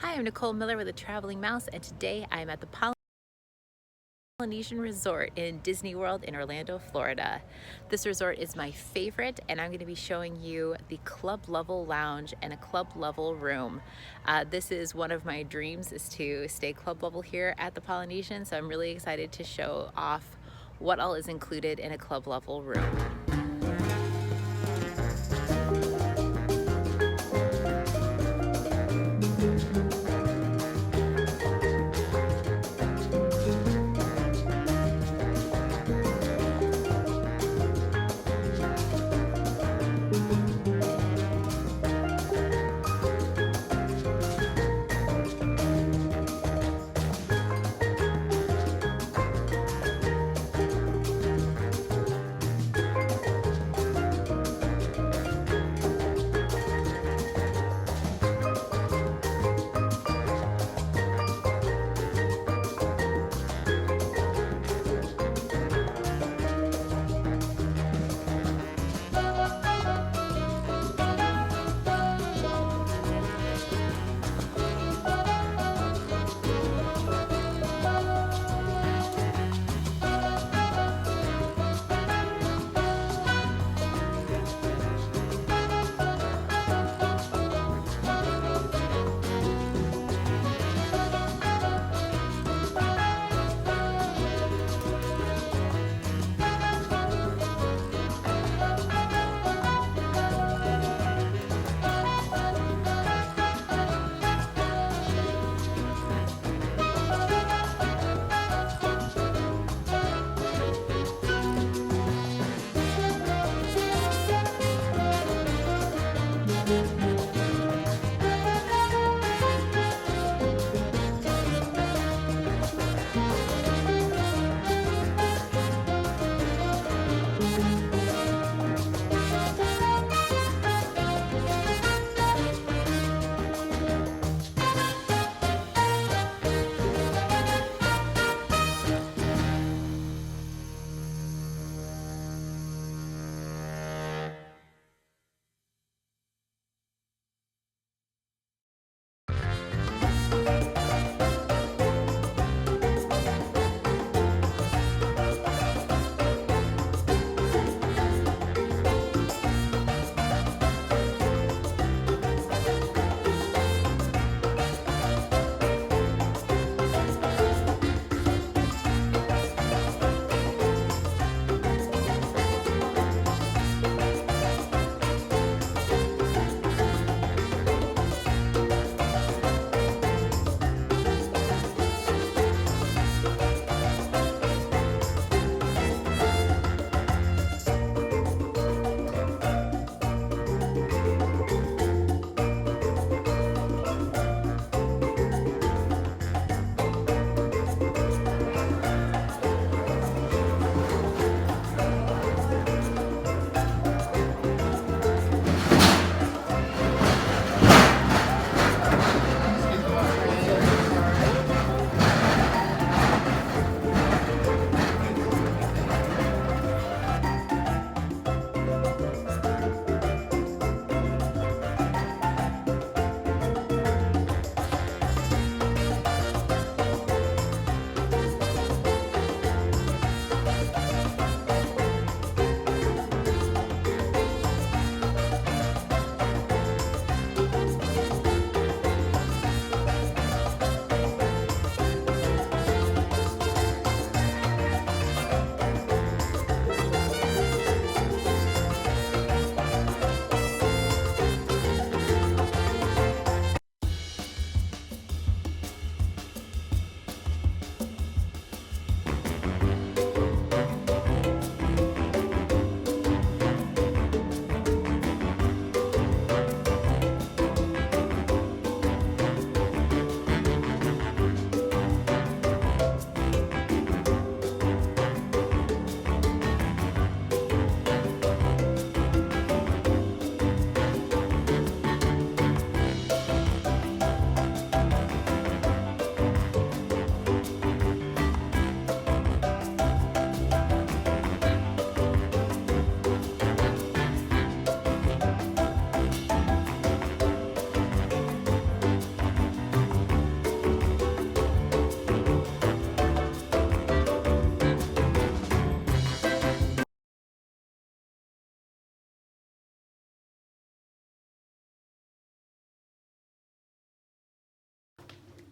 Hi, I'm Nicole Miller with a Traveling Mouse, and today I'm at the Polynesian Resort in Disney World in Orlando, Florida. This resort is my favorite, and I'm going to be showing you the club level lounge and a club level room. This is one of my dreams, is to stay club level here at the Polynesian, so I'm really excited to show off what all is included in a club level room.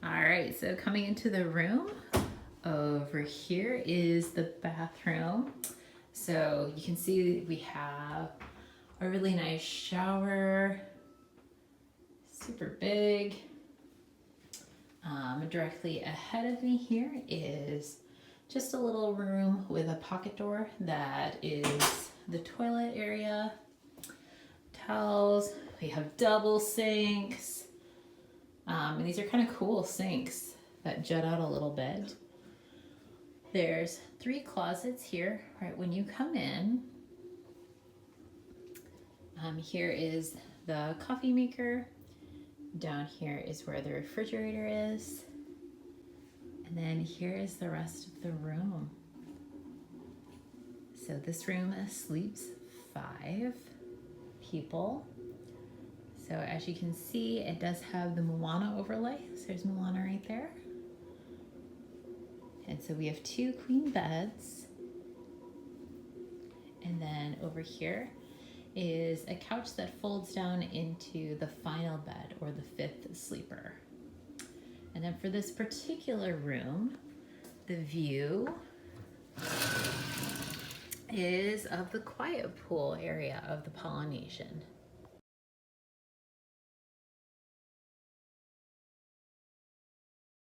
All right, so coming into the room, over here is the bathroom. So you can see we have a really nice shower, super big. Directly ahead of me here is just a little room with a pocket door that is the toilet area. Towels, we have double sinks. And these are kind of cool sinks that jut out a little bit. There's 3 closets here, right when you come in. Here is the coffee maker. Down here is where the refrigerator is. And then here is the rest of the room. So this room sleeps 5 people. So as you can see, it does have the Moana overlay. So there's Moana right there. And so we have 2 queen beds. And then over here is a couch that folds down into the final bed, or the 5th sleeper. And then for this particular room, the view is of the quiet pool area of the Polynesian.